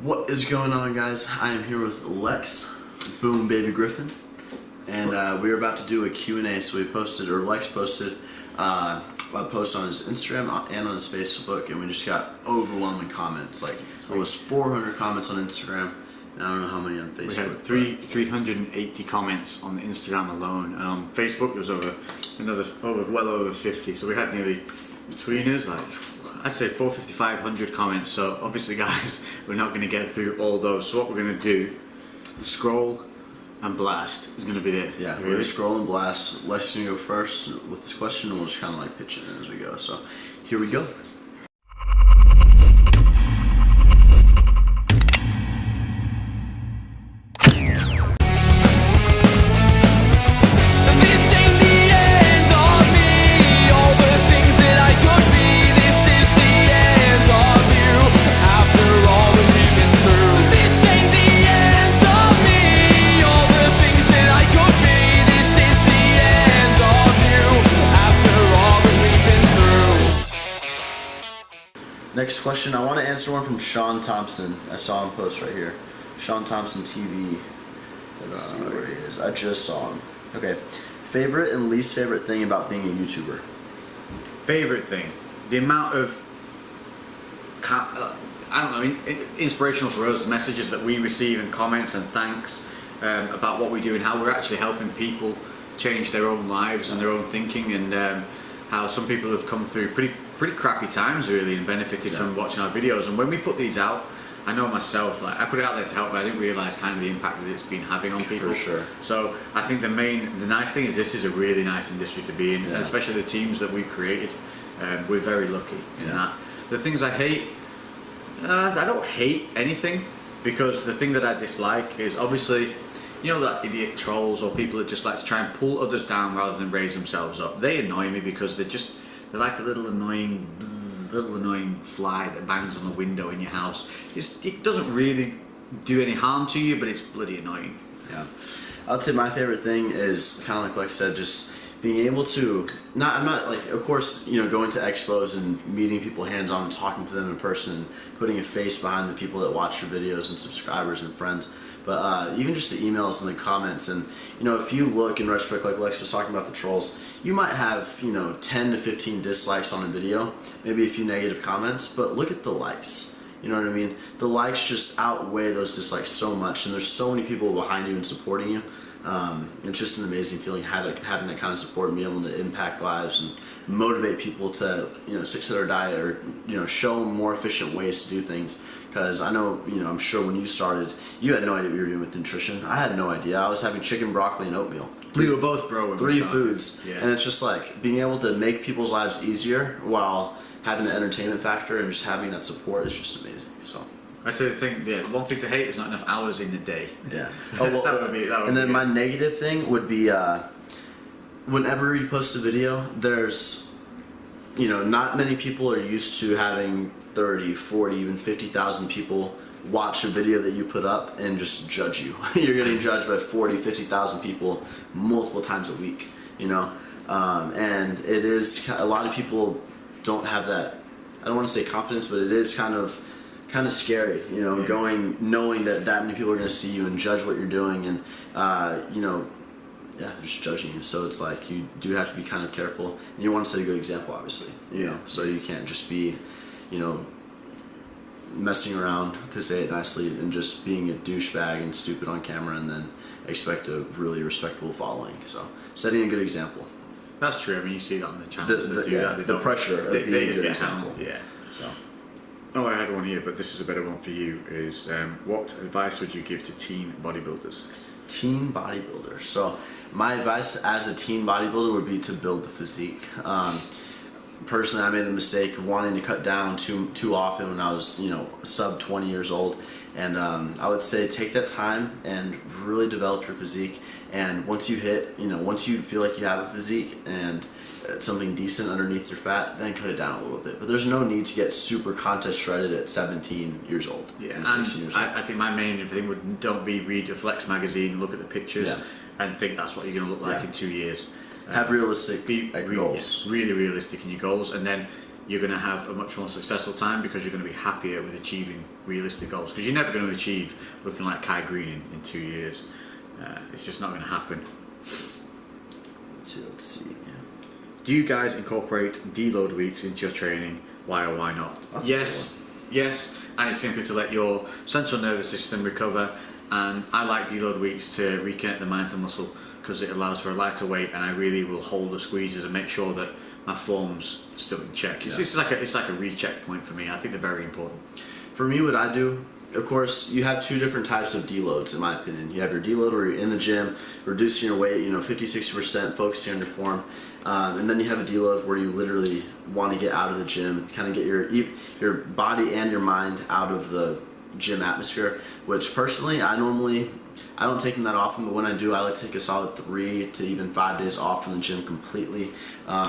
What is going on, guys? I am here with Lex, Boom Baby Griffin, and we are about to do a Q&A. So we posted, or Lex posted, a post on his Instagram and on his Facebook, and we just got overwhelming comments. Like almost 400 comments on Instagram, and I don't know how many on Facebook. We had 380 comments on Instagram alone, and on Facebook there was well over 50. So we had nearly, between us, like I'd say 450, 500 comments. So obviously, guys, we're not going to get through all those. So what we're going to do, scroll and blast is going to be it. Yeah, we're going to scroll and blast. Lex is going to go first with this question, and we'll just kind of like pitch it in as we go. So here we go. Next question, I want to answer one from Sean Thompson. I saw him post right here. Sean Thompson TV. Let's see where he is. I just saw him. Okay. Favorite and least favorite thing about being a YouTuber? Favorite thing? The amount of, I don't know, inspirational for us, messages that we receive and comments and thanks about what we do and how we're actually helping people change their own lives and their own thinking, and how some people have come through pretty crappy times really and benefited from watching our videos. And when we put these out, I know myself, like I put it out there to help, but I didn't realise kind of the impact that it's been having on people. For sure. So I think the nice thing is this is a really nice industry to be in, and especially the teams that we've created. We're very lucky in that. The things I hate, I don't hate anything, because the thing that I dislike is obviously, you know, that idiot trolls or people that just like to try and pull others down rather than raise themselves up. They annoy me because they're like a little annoying fly that bangs on the window in your house. It doesn't really do any harm to you, but it's bloody annoying. Yeah. I'd say my favorite thing is kind of like I said, just being able to, I'm not like, of course, you know, going to expos and meeting people hands-on and talking to them in person, putting a face behind the people that watch your videos and subscribers and friends. But even just the emails and the comments, and you know, if you look in retrospect, like Lex was talking about the trolls, you might have, you know, 10 to 15 dislikes on a video, maybe a few negative comments, but look at the likes. You know what I mean? The likes just outweigh those dislikes so much, and there's so many people behind you and supporting you. It's just an amazing feeling having that kind of support and being able to impact lives and motivate people to, you know, stick to their diet, or, you know, show them more efficient ways to do things. Because I know, you know, I'm sure when you started, you had no idea what you were doing with nutrition. I had no idea. I was having chicken, broccoli, and oatmeal. We were both broke. Three foods. Yeah. And it's just like being able to make people's lives easier while having the entertainment factor and just having that support is just amazing. So I'd say one thing to hate is not enough hours in the day. Yeah. Oh, well, that would be and then my negative thing would be whenever you post a video, there's, you know, not many people are used to having 30, 40, even 50,000 people watch a video that you put up and just judge you. You're getting judged by 40, 50,000 people multiple times a week, you know? And it is, a lot of people don't have that, I don't want to say confidence, but it is kind of scary, you know, knowing that many people are going to see you and judge what you're doing, and, you know, just judging you. So it's like, you do have to be kind of careful, and you want to set a good example, obviously, you know, so you can't just be, you know, messing around, to say it nicely, and just being a douchebag and stupid on camera and then expect a really respectable following. So setting a good example. That's true. I mean, you see that on the channels that do that. The pressure of being a good example. Yeah. So. Oh, I had one here, but this is a better one for you. Is what advice would you give to teen bodybuilders? Teen bodybuilders. So my advice as a teen bodybuilder would be to build the physique. Personally, I made the mistake of wanting to cut down too often when I was, you know, sub 20 years old, and I would say take that time and really develop your physique. And once you hit, you know, once you feel like you have a physique and something decent underneath your fat, then cut it down a little bit. But there's no need to get super contest shredded at 17 years old. Yeah, and 16 years old. I think my main thing would, don't read a Flex magazine, look at the pictures, and think that's what you're going to look like in 2 years. Have realistic goals. Really realistic in your goals, and then you're going to have a much more successful time because you're going to be happier with achieving realistic goals. Because you're never going to achieve looking like Kai Green in 2 years. It's just not going to happen. Let's see. Do you guys incorporate deload weeks into your training? Why or why not? That's yes, and it's simply to let your central nervous system recover. And I like deload weeks to reconnect the mind to muscle because it allows for a lighter weight, and I really will hold the squeezes and make sure that my form's still in check. It's like a recheck point for me. I think they're very important. For me, what I do, of course, you have two different types of deloads, in my opinion. You have your deload where you're in the gym, reducing your weight, 50-60%, focusing on your form. And then you have a deload where you literally want to get out of the gym, kind of get your body and your mind out of the gym atmosphere, which personally, I don't take them that often, but when I do, I like to take a solid 3 to even 5 days off from the gym completely.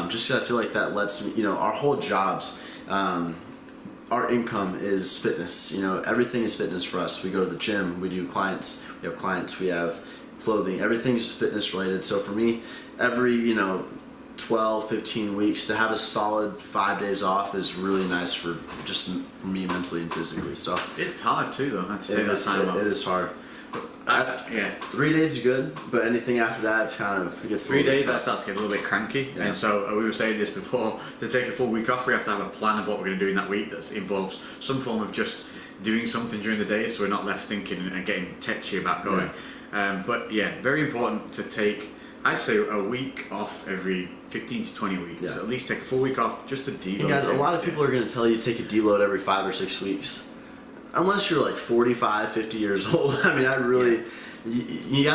Just because I feel like that lets me, our whole jobs, our income is fitness. Everything is fitness for us. We go to the gym, we have clients, we have clothing, everything's fitness related. So for me, every, 12, 15 weeks to have a solid 5 days off is really nice for me mentally and physically. So it's hard too, though. I have to say that time off. It is hard. 3 days is good, but anything after that, it gets 3 days. I start to get a little bit cranky, Yeah. and so we were saying this before. To take a full week off, we have to have a plan of what we're going to do in that week that involves some form of just doing something during the day, so we're not left thinking and getting tetchy about going. But yeah, very important to take. I'd say a week off every 15 to 20 weeks. Yeah. At least take a full week off just to deload. And guys, a lot of people are going to tell you to take a deload every 5 or 6 weeks. Unless you're like 45, 50 years old. You got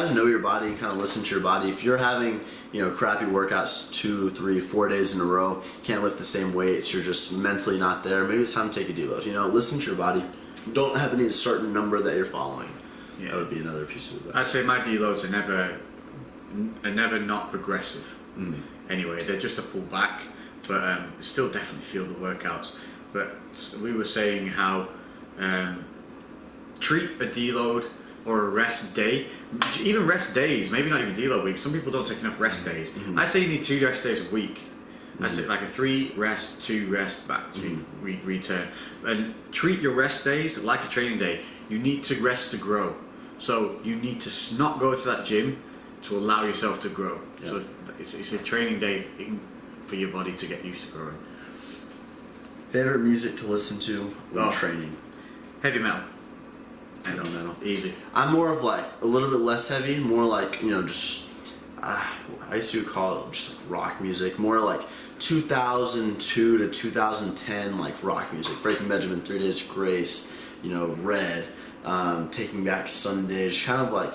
to know your body and kind of listen to your body. If you're having, crappy workouts 2, 3, 4 days in a row, can't lift the same weights, you're just mentally not there, maybe it's time to take a deload. Listen to your body. Don't have any certain number that you're following. Yeah. That would be another piece of advice. I'd say my deloads are never not progressive. Anyway, they're just a pull back, but still definitely feel the workouts. But we were saying how treat a deload or a rest day, even rest days, maybe not even deload weeks. Some people don't take enough rest days. I say you need 2 rest days a week. I say like a 3 rest, 2 rest back, return. And treat your rest days like a training day. You need to rest to grow. So you need to not go to that gym to allow yourself to grow. Yeah. So it's a training day for your body to get used to growing. Favorite music to listen to when training? Heavy metal. Heavy metal. Easy. I'm more of like a little bit less heavy, more like, just, I used to call it just rock music, more like 2002 to 2010 like rock music. Breaking Benjamin, 3 Days of Grace, Red. Taking Back Sunday, just kind of like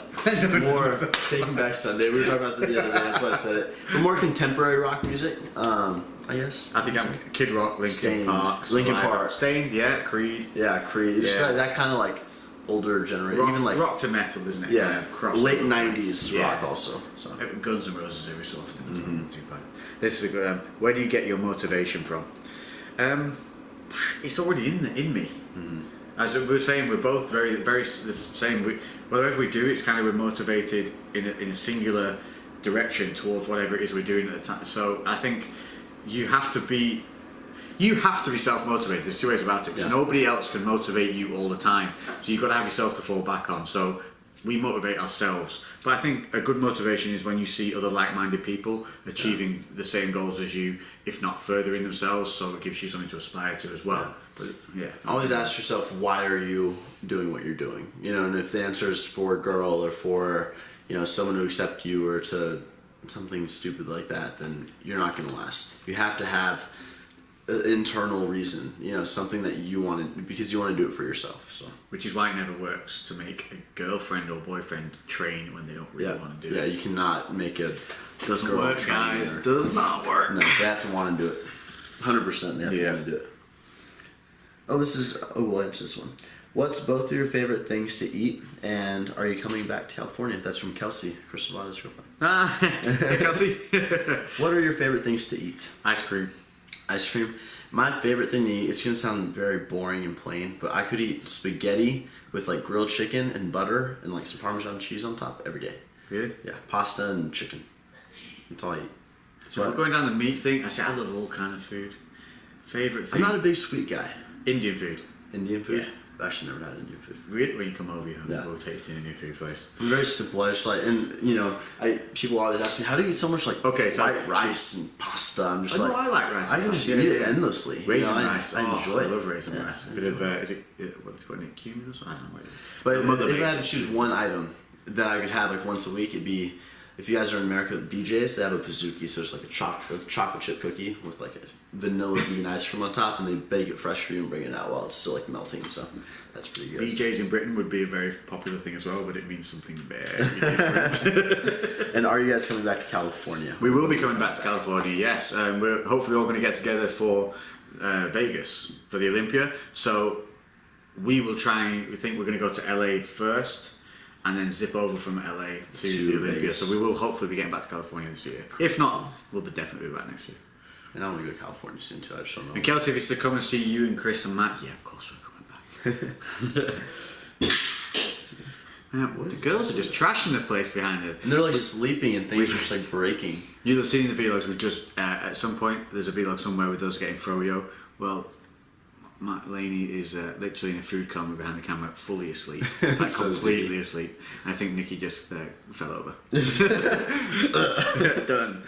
more Taking Back Sunday. We were talking about that the other day, that's why I said it. But more contemporary rock music, I guess. I think I'm Kid Rock, Linkin Park. Linkin Park. Stained, yeah, Creed. Yeah, Creed. Just that kind of like older generation. Rock, even like rock to metal, isn't it? Yeah, late 90s yeah. rock also. So. Guns N' Roses every so often. Too bad. This is a good. Where do you get your motivation from? It's already in me. As we were saying, we're both very the same. Whatever we do, it's kind of we're motivated in a singular direction towards whatever it is we're doing at the time. So I think you have to be self-motivated. There's 2 ways about it, because nobody else can motivate you all the time. So you've got to have yourself to fall back on. So we motivate ourselves. But I think a good motivation is when you see other like-minded people achieving the same goals as you, if not furthering themselves. So it gives you something to aspire to as well. But always ask yourself, why are you doing what you're doing? And if the answer is for a girl or for someone to accept you or to something stupid like that, then you're not going to last. You have to have an internal reason, something that you want to, because you want to do it for yourself. So, which is why it never works to make a girlfriend or boyfriend train when they don't really want to do it. Yeah, you cannot make a doesn't work, guys. Does not work. No, they have to want to do it. 100%. They have to want to do it. We'll answer this one. What's both of your favorite things to eat, and are you coming back to California? That's from Kelsey, Chris Savano's girlfriend. Hey Kelsey. What are your favorite things to eat? Ice cream. Ice cream. My favorite thing to eat, it's going to sound very boring and plain, but I could eat spaghetti with like grilled chicken and butter and like some Parmesan cheese on top every day. Really? Yeah, pasta and chicken. That's all I eat. So we're going down the meat thing. I love all kind of food. Favourite I'm thing? not a big sweet guy. Indian food. Indian food? Yeah. I've actually never had Indian food. Really? When you come over, Yeah. we'll take you to an Indian food place. I'm very simple. I just like, and you know, people always ask me, how do you eat so much like Okay, so- white rice and pasta? I'm just I like, know I like rice I and can pasta, just yeah, eat it yeah. endlessly. You Raisin know, rice. I enjoy I it. love raisin Yeah, rice. I A bit of, enjoy is it, what do you put in it? Cumin or something? I don't know. But Mother if I had makes to it. choose one item that I could have like once a week, it'd be, if you guys are in America, BJ's, they have a pizookie, so it's like a chocolate chip cookie with like a vanilla bean ice cream on top, and they bake it fresh for you and bring it out while it's still like melting. So that's pretty good. BJ's in Britain would be a very popular thing as well, but it means something very different. And are you guys coming back to California? We will be coming back to California, yes. We're hopefully all going to get together for Vegas for the Olympia. So we think we're going to go to LA first and then zip over from LA to the Olympia. Vegas. So we will hopefully be getting back to California this year. If not, we'll definitely be back next year. And I want to go to California soon too. I just don't know. And Kelsey, if it's to come and see you and Chris and Matt, yeah, of course we're coming back. Yeah, the girls are just trashing the place behind it. And they're like sleeping and things are just like breaking. You'll have seen the vlogs. We just at some point there's a vlog somewhere with us getting froyo. Well, Matt Laney is literally in a food coma behind the camera, fully asleep, like So completely asleep. And I think Nikki just fell over. Done.